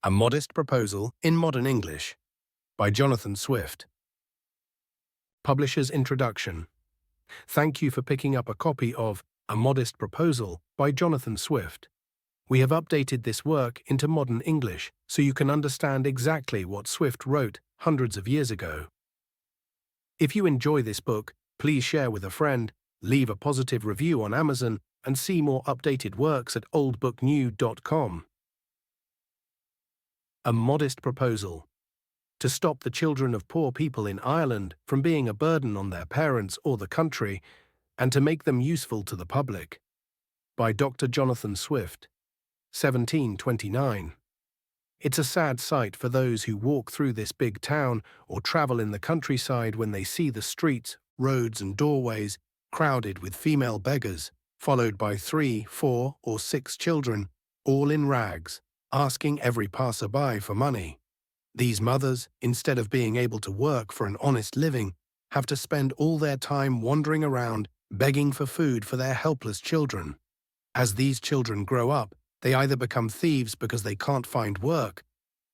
A Modest Proposal in Modern English by Jonathan Swift. Publisher's Introduction. Thank you for picking up a copy of A Modest Proposal by Jonathan Swift. We have updated this work into modern English so you can understand exactly what Swift wrote hundreds of years ago. If you enjoy this book, please share with a friend, leave a positive review on Amazon, and see more updated works at oldbooknew.com. A Modest Proposal. To stop the children of poor people in Ireland from being a burden on their parents or the country, and to make them useful to the public. By Dr. Jonathan Swift, 1729. It's a sad sight for those who walk through this big town or travel in the countryside when they see the streets, roads and doorways crowded with female beggars, followed by 3, 4 or 6 children, all in rags, asking every passer-by for money. These mothers, instead of being able to work for an honest living, have to spend all their time wandering around begging for food for their helpless children. As these children grow up, they either become thieves because they can't find work,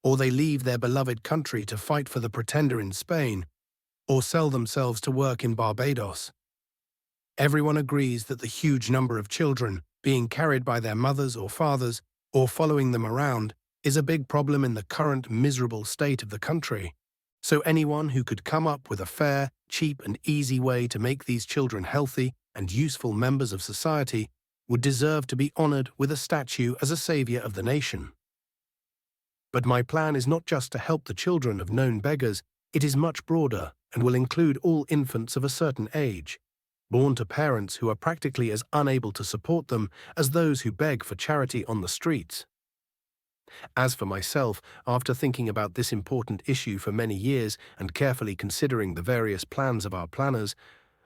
or they leave their beloved country to fight for the pretender in Spain, or sell themselves to work in Barbados. Everyone agrees that the huge number of children being carried by their mothers or fathers or following them around is a big problem in the current miserable state of the country. So anyone who could come up with a fair, cheap and easy way to make these children healthy and useful members of society would deserve to be honored with a statue as a savior of the nation. But my plan is not just to help the children of known beggars, it is much broader and will include all infants of a certain age, born to parents who are practically as unable to support them as those who beg for charity on the streets. As for myself, after thinking about this important issue for many years and carefully considering the various plans of our planners,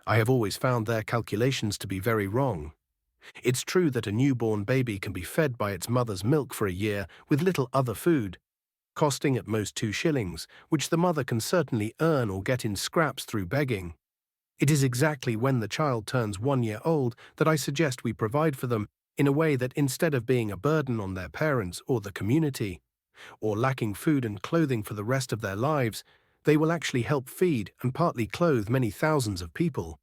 I have always found their calculations to be very wrong. It's true that a newborn baby can be fed by its mother's milk for a year with little other food, costing at most 2 shillings, which the mother can certainly earn or get in scraps through begging. It is exactly when the child turns 1 year old that I suggest we provide for them in a way that instead of being a burden on their parents or the community, or lacking food and clothing for the rest of their lives, they will actually help feed and partly clothe many thousands of people.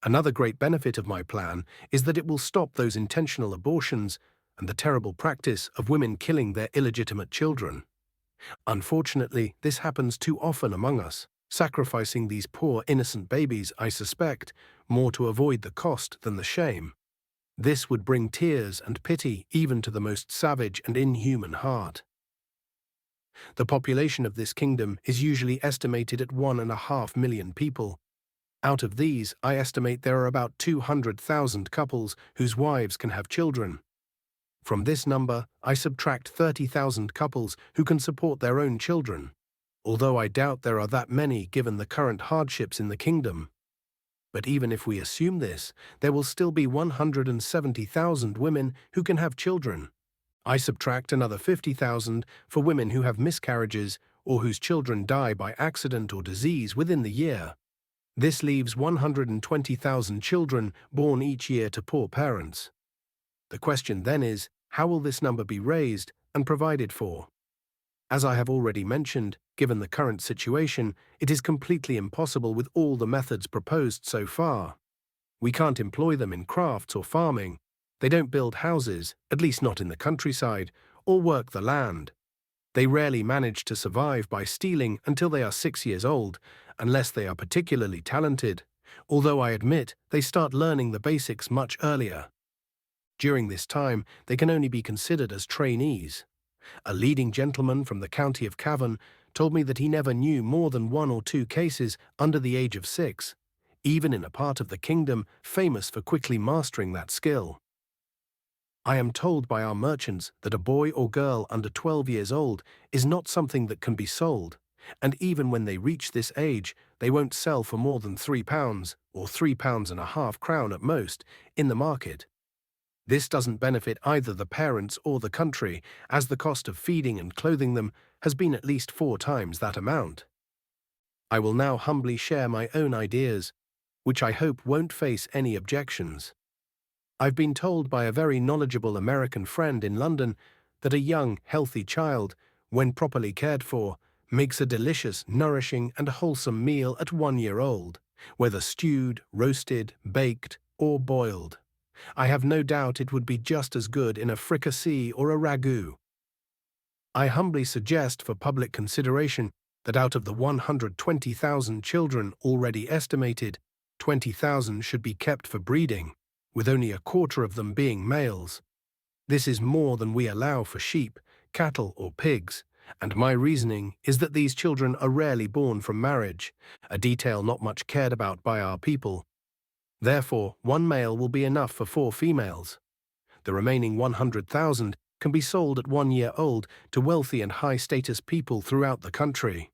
Another great benefit of my plan is that it will stop those intentional abortions and the terrible practice of women killing their illegitimate children. Unfortunately, this happens too often among us, sacrificing these poor innocent babies, I suspect, more to avoid the cost than the shame. This would bring tears and pity even to the most savage and inhuman heart. The population of this kingdom is usually estimated at 1.5 million people. Out of these, I estimate there are about 200,000 couples whose wives can have children. From this number, I subtract 30,000 couples who can support their own children, although I doubt there are that many given the current hardships in the kingdom. But even if we assume this, there will still be 170,000 women who can have children. I subtract another 50,000 for women who have miscarriages or whose children die by accident or disease within the year. This leaves 120,000 children born each year to poor parents. The question then is, how will this number be raised and provided for? As I have already mentioned, given the current situation, it is completely impossible with all the methods proposed so far. We can't employ them in crafts or farming. They don't build houses, at least not in the countryside, or work the land. They rarely manage to survive by stealing until they are 6 years old, unless they are particularly talented, although I admit they start learning the basics much earlier. During this time, they can only be considered as trainees. A leading gentleman from the county of Cavan told me that he never knew more than 1 or 2 cases under the age of 6, even in a part of the kingdom famous for quickly mastering that skill. I am told by our merchants that a boy or girl under 12 years old is not something that can be sold, and even when they reach this age, they won't sell for more than £3, or £3.50 at most, in the market. This doesn't benefit either the parents or the country, as the cost of feeding and clothing them has been at least 4 times that amount. I will now humbly share my own ideas, which I hope won't face any objections. I've been told by a very knowledgeable American friend in London that a young, healthy child, when properly cared for, makes a delicious, nourishing, and wholesome meal at 1 year old, whether stewed, roasted, baked, or boiled. I have no doubt it would be just as good in a fricassee or a ragout. I humbly suggest for public consideration that out of the 120,000 children already estimated, 20,000 should be kept for breeding, with only a quarter of them being males. This is more than we allow for sheep, cattle, or pigs, and my reasoning is that these children are rarely born from marriage, a detail not much cared about by our people. Therefore, 1 male will be enough for 4 females. The remaining 100,000 can be sold at 1 year old to wealthy and high-status people throughout the country.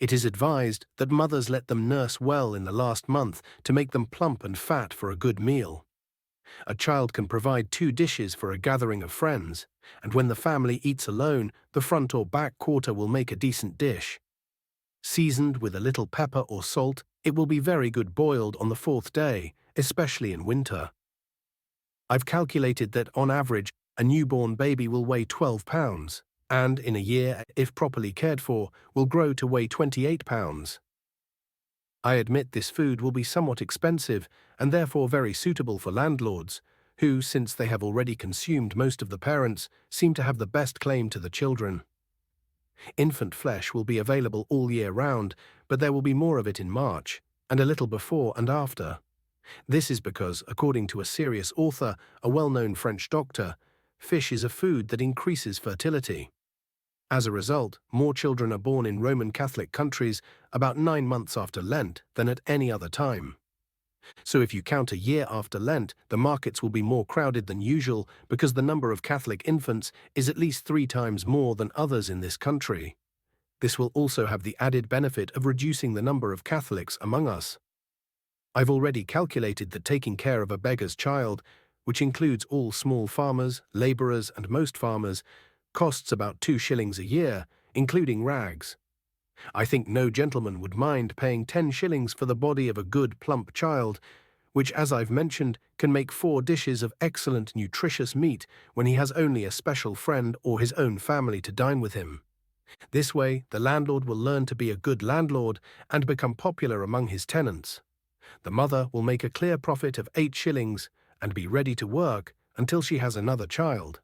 It is advised that mothers let them nurse well in the last month to make them plump and fat for a good meal. A child can provide 2 dishes for a gathering of friends, and when the family eats alone, the front or back quarter will make a decent dish. Seasoned with a little pepper or salt, it will be very good boiled on the 4th day, especially in winter. I've calculated that, on average, a newborn baby will weigh 12 pounds, and in a year, if properly cared for, will grow to weigh 28 pounds. I admit this food will be somewhat expensive and therefore very suitable for landlords, who, since they have already consumed most of the parents, seem to have the best claim to the children. Infant flesh will be available all year round, but there will be more of it in March, and a little before and after. This is because, according to a serious author, a well-known French doctor, fish is a food that increases fertility. As a result, more children are born in Roman Catholic countries about 9 months after Lent than at any other time. So if you count a year after Lent, the markets will be more crowded than usual because the number of Catholic infants is at least 3 times more than others in this country. This will also have the added benefit of reducing the number of Catholics among us. I've already calculated that taking care of a beggar's child, which includes all small farmers, labourers, and most farmers, costs about 2 shillings a year, including rags. I think no gentleman would mind paying 10 shillings for the body of a good, plump child, which, as I've mentioned, can make 4 dishes of excellent, nutritious meat when he has only a special friend or his own family to dine with him. This way, the landlord will learn to be a good landlord and become popular among his tenants. The mother will make a clear profit of 8 shillings and be ready to work until she has another child.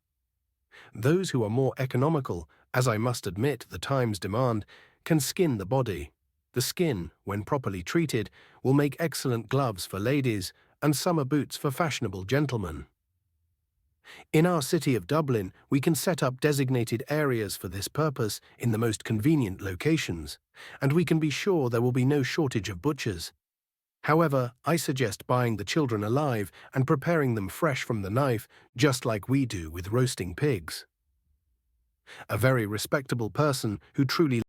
Those who are more economical, as I must admit the times demand, can skin the body. The skin, when properly treated, will make excellent gloves for ladies and summer boots for fashionable gentlemen. In our city of Dublin, we can set up designated areas for this purpose in the most convenient locations, and we can be sure there will be no shortage of butchers. However, I suggest buying the children alive and preparing them fresh from the knife, just like we do with roasting pigs. A very respectable person who truly